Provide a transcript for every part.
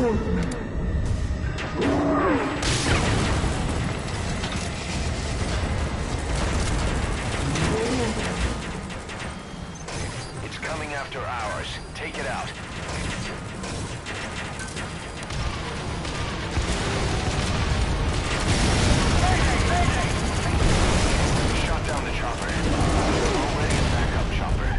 It's coming after ours. Take it out. Shot down the chopper. Already a backup chopper.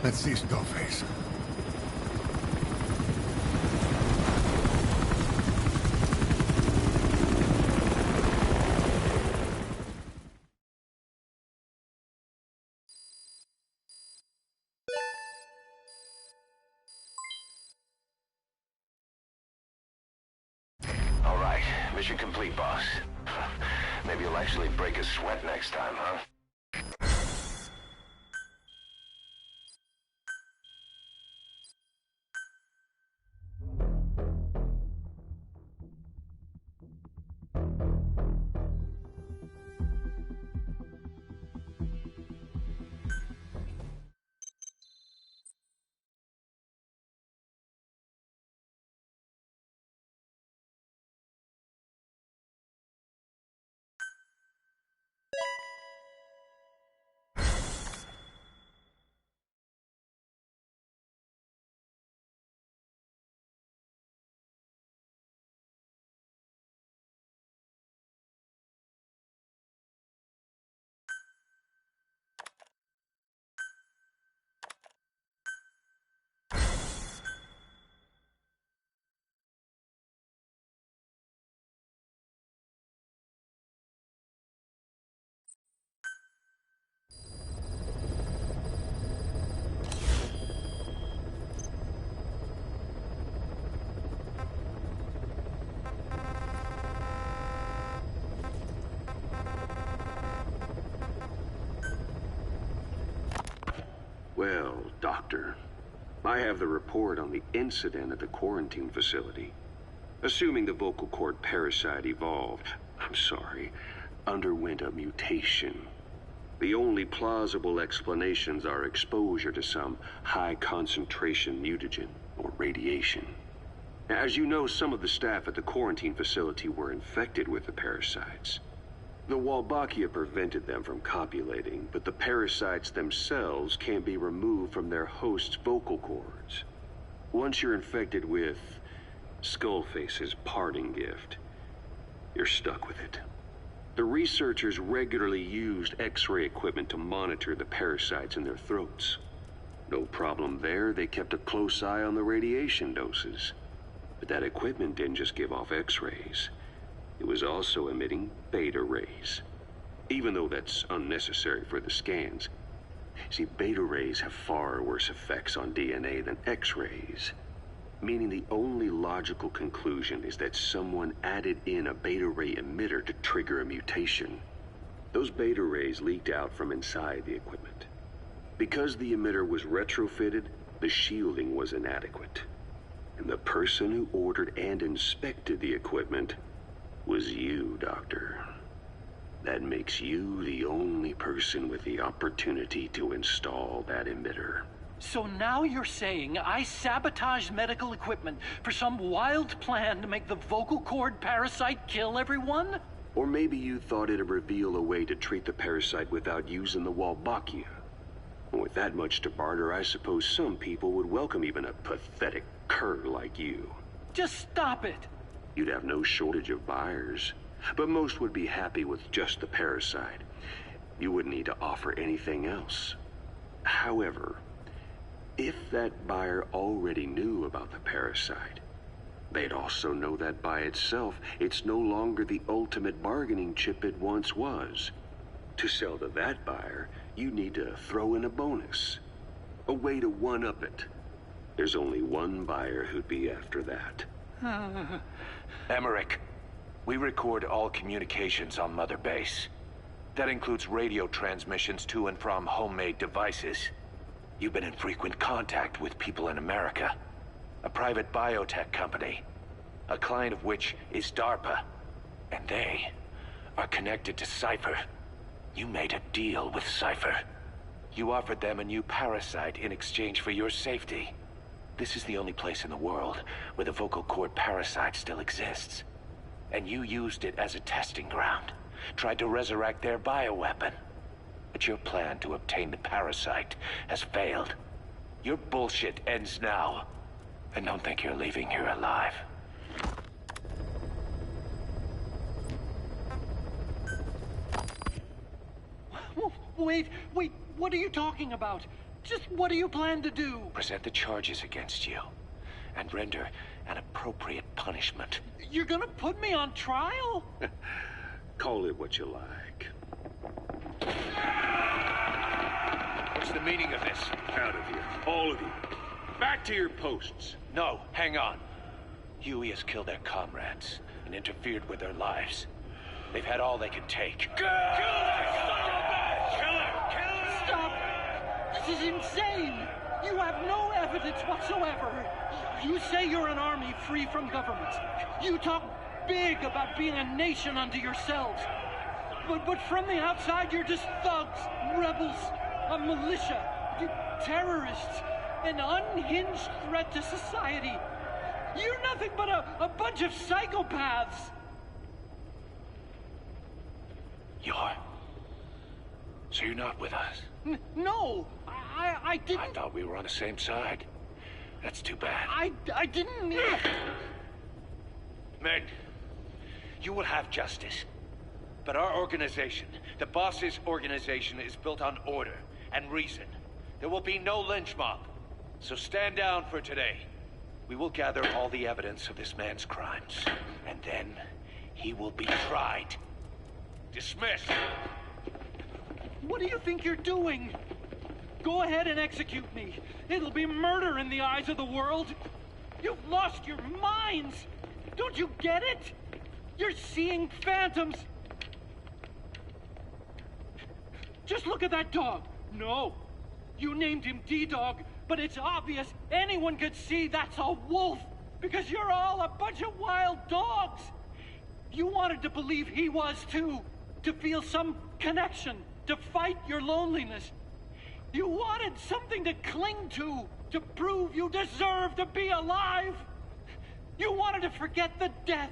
Let's see Skullface. All right, mission complete, boss. Maybe you'll actually break a sweat next time, huh? Well, Doctor, I have the report on the incident at the quarantine facility. Assuming the vocal cord parasite underwent a mutation. The only plausible explanations are exposure to some high-concentration mutagen, or radiation. As you know, some of the staff at the quarantine facility were infected with the parasites. The Wolbachia prevented them from copulating, but the parasites themselves can't be removed from their host's vocal cords. Once you're infected with Skullface's parting gift, you're stuck with it. The researchers regularly used X-ray equipment to monitor the parasites in their throats. No problem there, they kept a close eye on the radiation doses. But that equipment didn't just give off X-rays. It was also emitting beta rays, even though that's unnecessary for the scans. See, beta rays have far worse effects on DNA than X-rays, meaning the only logical conclusion is that someone added in a beta ray emitter to trigger a mutation. Those beta rays leaked out from inside the equipment. Because the emitter was retrofitted, the shielding was inadequate. And the person who ordered and inspected the equipment was you, Doctor. That makes you the only person with the opportunity to install that emitter. So now you're saying I sabotaged medical equipment for some wild plan to make the vocal cord parasite kill everyone? Or maybe you thought it'd reveal a way to treat the parasite without using the Wolbachia. With that much to barter, I suppose some people would welcome even a pathetic cur like you. Just stop it! You'd have no shortage of buyers, but most would be happy with just the parasite. You wouldn't need to offer anything else. However, if that buyer already knew about the parasite, they'd also know that by itself, it's no longer the ultimate bargaining chip it once was. To sell to that buyer, you need to throw in a bonus, a way to one-up it. There's only one buyer who'd be after that. Emmerich, we record all communications on Mother Base. That includes radio transmissions to and from homemade devices. You've been in frequent contact with people in America. A private biotech company, a client of which is DARPA. And they are connected to Cypher. You made a deal with Cypher. You offered them a new parasite in exchange for your safety. This is the only place in the world where the vocal cord parasite still exists. And you used it as a testing ground, tried to resurrect their bioweapon. But your plan to obtain the parasite has failed. Your bullshit ends now. And don't think you're leaving here alive. Wait, what are you talking about? Just what do you plan to do? Present the charges against you, and render an appropriate punishment. You're gonna put me on trial? Call it what you like. What's the meaning of this? Out of here, all of you. Back to your posts. No, hang on. Huey has killed their comrades and interfered with their lives. They've had all they can take. Kill that son of a bitch! Kill her! Kill her! Stop! This is insane! You have no evidence whatsoever. You say you're an army free from government. You talk big about being a nation unto yourselves. But from the outside, you're just thugs, rebels, a militia, terrorists, an unhinged threat to society. You're nothing but a bunch of psychopaths. So you're not with us? No, I didn't... I thought we were on the same side. That's too bad. I didn't... Men, you will have justice. But our organization, the boss's organization, is built on order and reason. There will be no lynch mob. So stand down for today. We will gather all the evidence of this man's crimes. And then he will be tried. Dismissed. What do you think you're doing? Go ahead and execute me. It'll be murder in the eyes of the world. You've lost your minds. Don't you get it? You're seeing phantoms. Just look at that dog. No, you named him D-Dog, but it's obvious anyone could see that's a wolf because you're all a bunch of wild dogs. You wanted to believe he was too, to feel some connection, to fight your loneliness. You wanted something to cling to prove you deserve to be alive. You wanted to forget the death,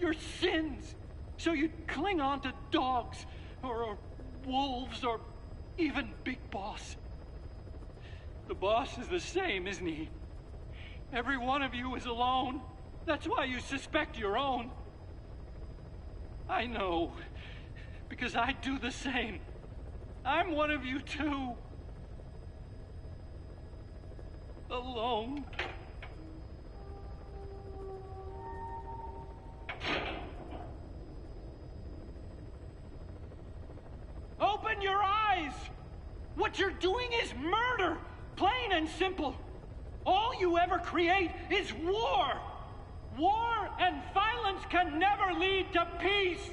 your sins, so you'd cling on to dogs, or wolves, or even Big Boss. The boss is the same, isn't he? Every one of you is alone. That's why you suspect your own. I know, because I do the same. I'm one of you too. Alone. Open your eyes! What you're doing is murder! Plain and simple. All you ever create is war! War and violence can never lead to peace!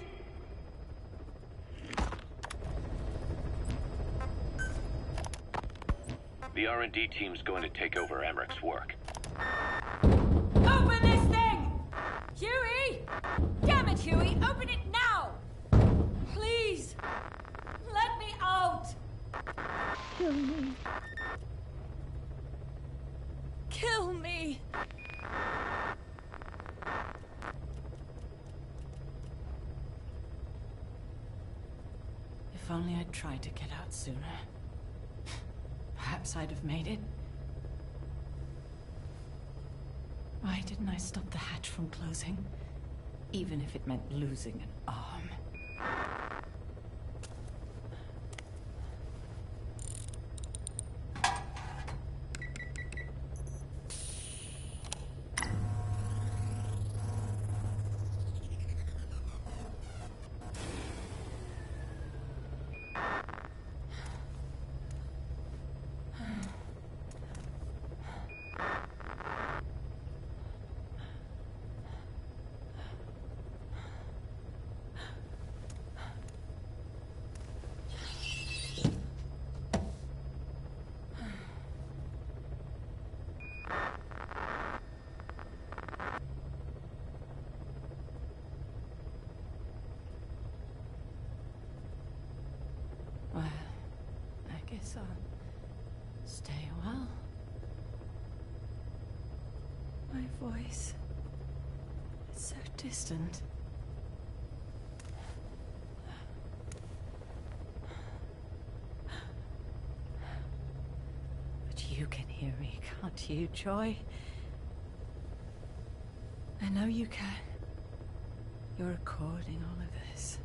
The R&D team's going to take over Emmerich's work. Open this thing! Huey! Damn it, Huey! Open it now! Please! Let me out! Kill me. Kill me! If only I'd tried to get out sooner. Perhaps I'd have made it. Why didn't I stop the hatch from closing? Even if it meant losing an arm. Well, I guess I'll stay a while. My voice is so distant. But you can hear me, can't you, Joy? I know you can. You're recording all of this.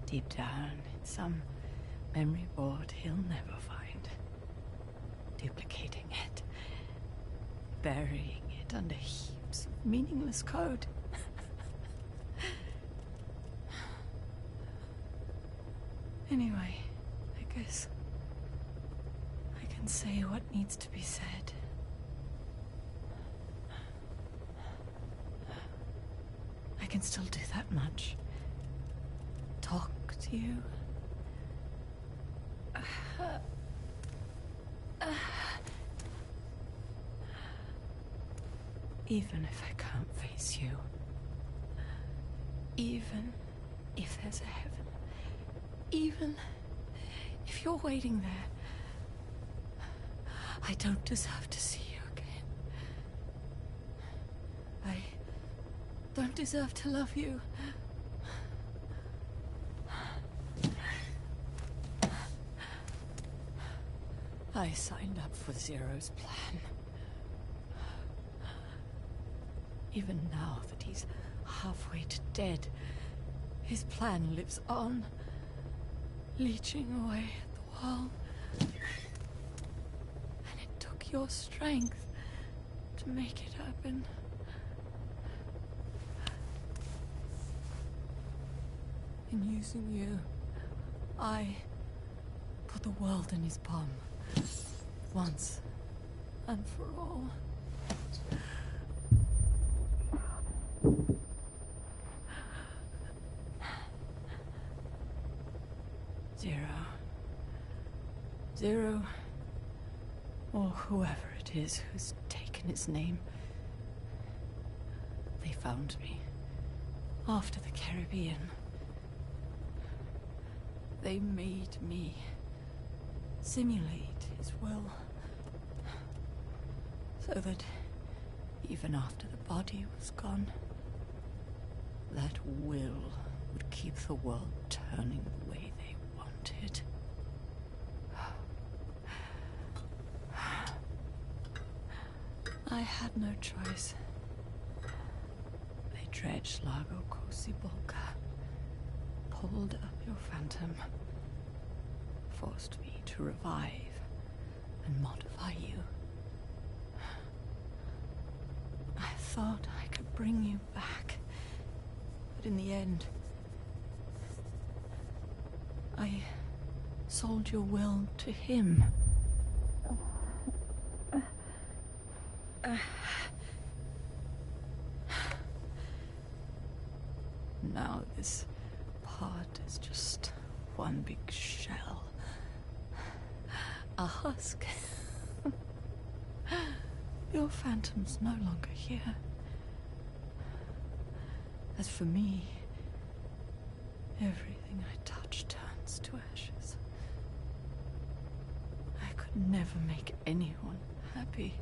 Deep down in some memory board he'll never find. duplicating it, burying it under heaps of meaningless code. Anyway, I guess I can say what needs to be said. I can still do that much. Talk to you. Even if I can't face you. Even if there's a heaven. Even if you're waiting there. I don't deserve to see you again. I don't deserve to love you. I signed up for Zero's plan. Even now that he's halfway to dead, his plan lives on, leeching away at the world. And it took your strength to make it happen. In using you, I put the world in his palm. Once and for all. Zero, or whoever it is who's taken his name. They found me after the Caribbean. They made me simulate his will, so that even after the body was gone, that will would keep the world turning the way they wanted. I had no choice. They dredged Lago Cosibolca, pulled up your phantom, forced me to revive and modify you. I thought I could bring you back, but in the end, I sold your will to him. Now this part is just one big shell. A husk. Your phantom's no longer here. As for me, everything I touch turns to ashes. I could never make anyone happy.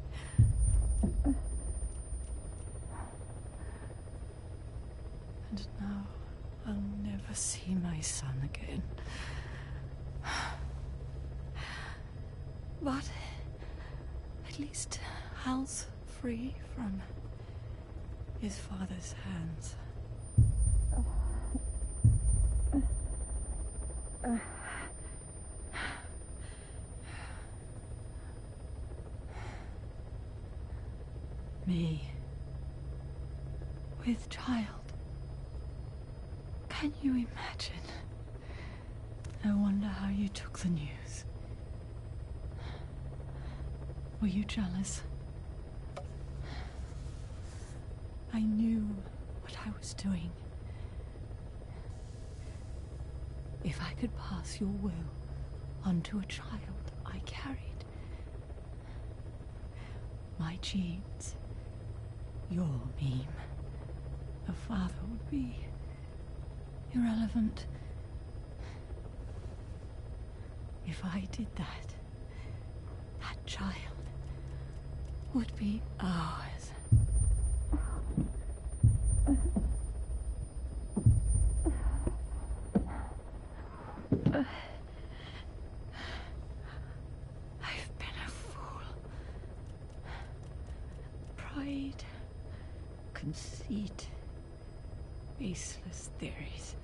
And now I'll never see my son again. But at least Hal's free from his father's hands. Me, with child. Can you imagine? I wonder how you took the news. Were you jealous? I knew what I was doing. If I could pass your will onto a child I carried, my genes, your meme, a father would be irrelevant. If I did that, that child would be ours. I've been a fool. Pride, conceit, baseless theories.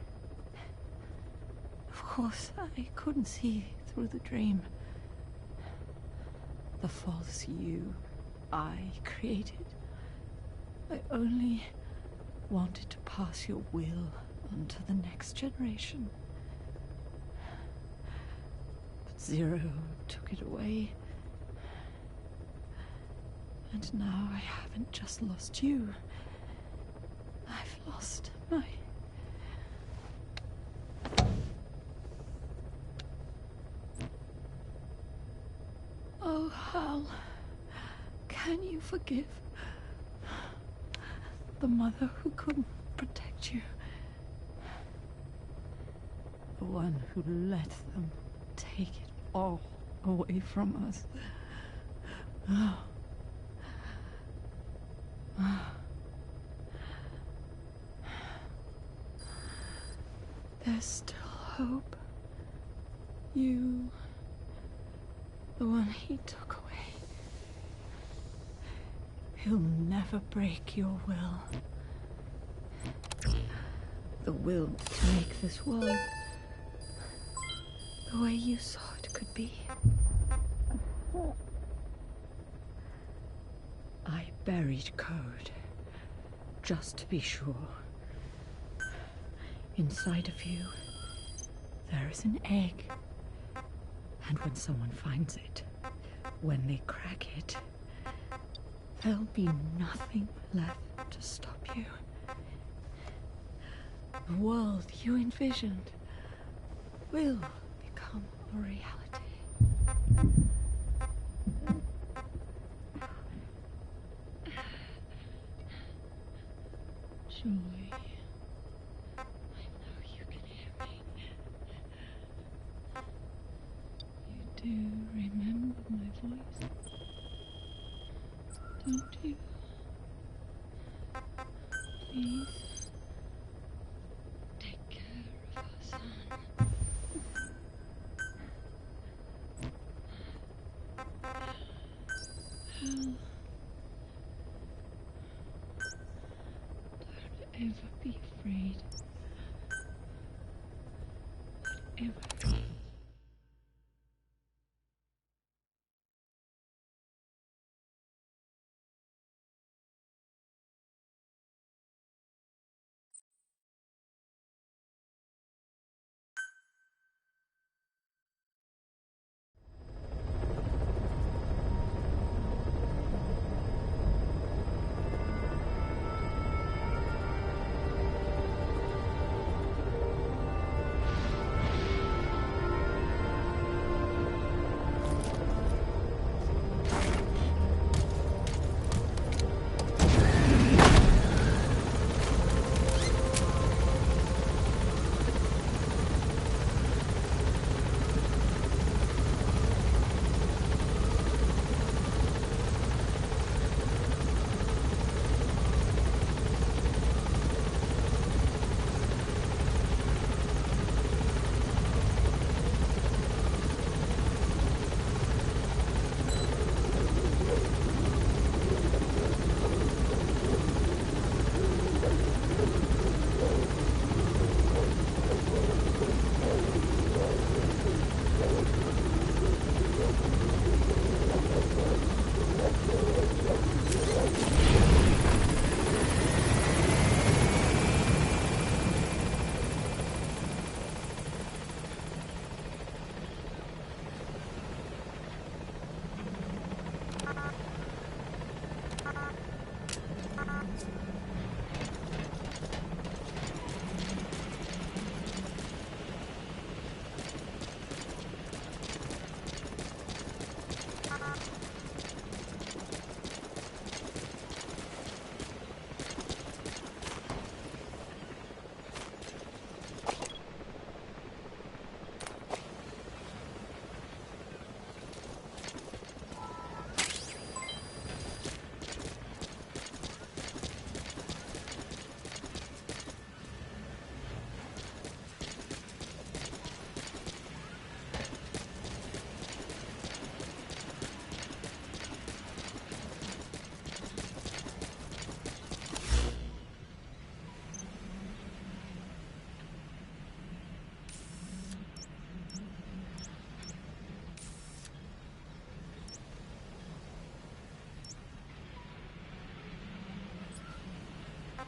Of course, I couldn't see through the dream. the false you I created. I only wanted to pass your will on to the next generation. But Zero took it away. And now I haven't just lost you. I've lost my... Oh, Hal, can you forgive the mother who couldn't protect you? The one who let them take it all away from us. Oh. There's still hope. You, the one he took away. He'll never break your will. The will to make this world the way you saw it could be. I buried code, just to be sure. Inside of you, there is an egg. And when someone finds it, when they crack it, there'll be nothing left to stop you. The world you envisioned will become a reality. Joy. I know you can hear me. You do remember my voice, don't you? Please, take care of our son. Hal, don't ever be afraid. Whatever.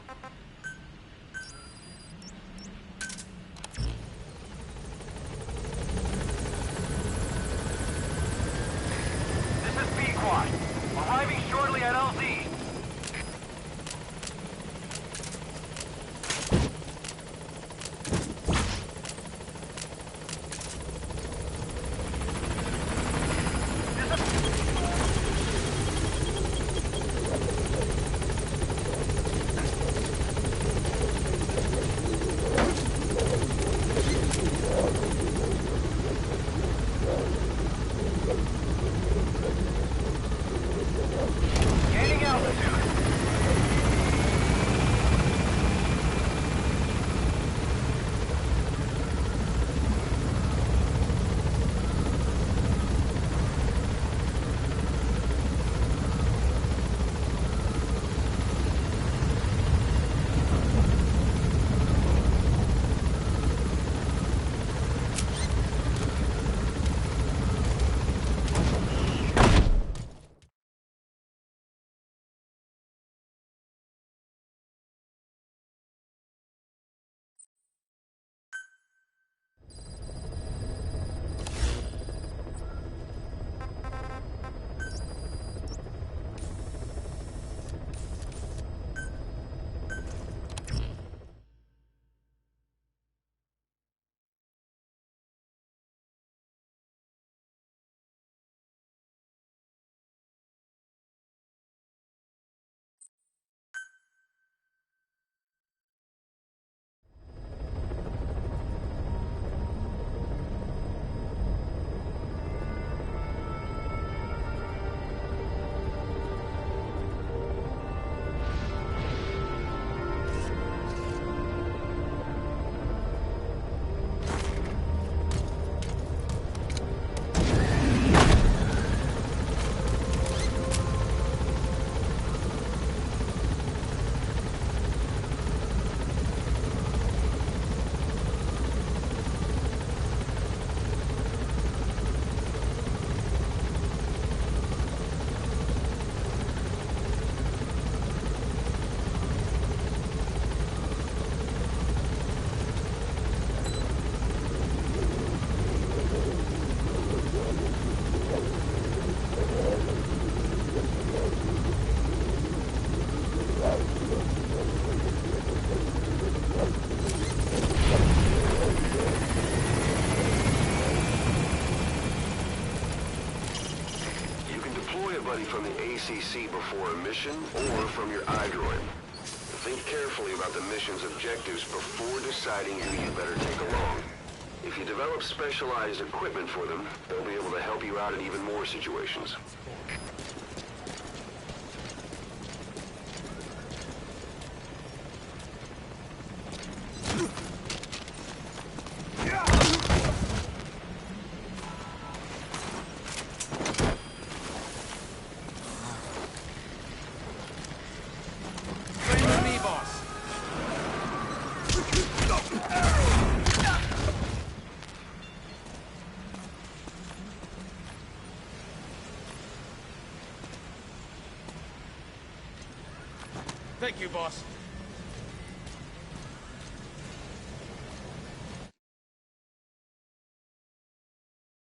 This is B-Quad. Arriving shortly at LZ. Gaining altitude. From the ACC before a mission or from your iDroid. Think carefully about the mission's objectives before deciding who you better take along. If you develop specialized equipment for them, they'll be able to help you out in even more situations. Thank you, boss.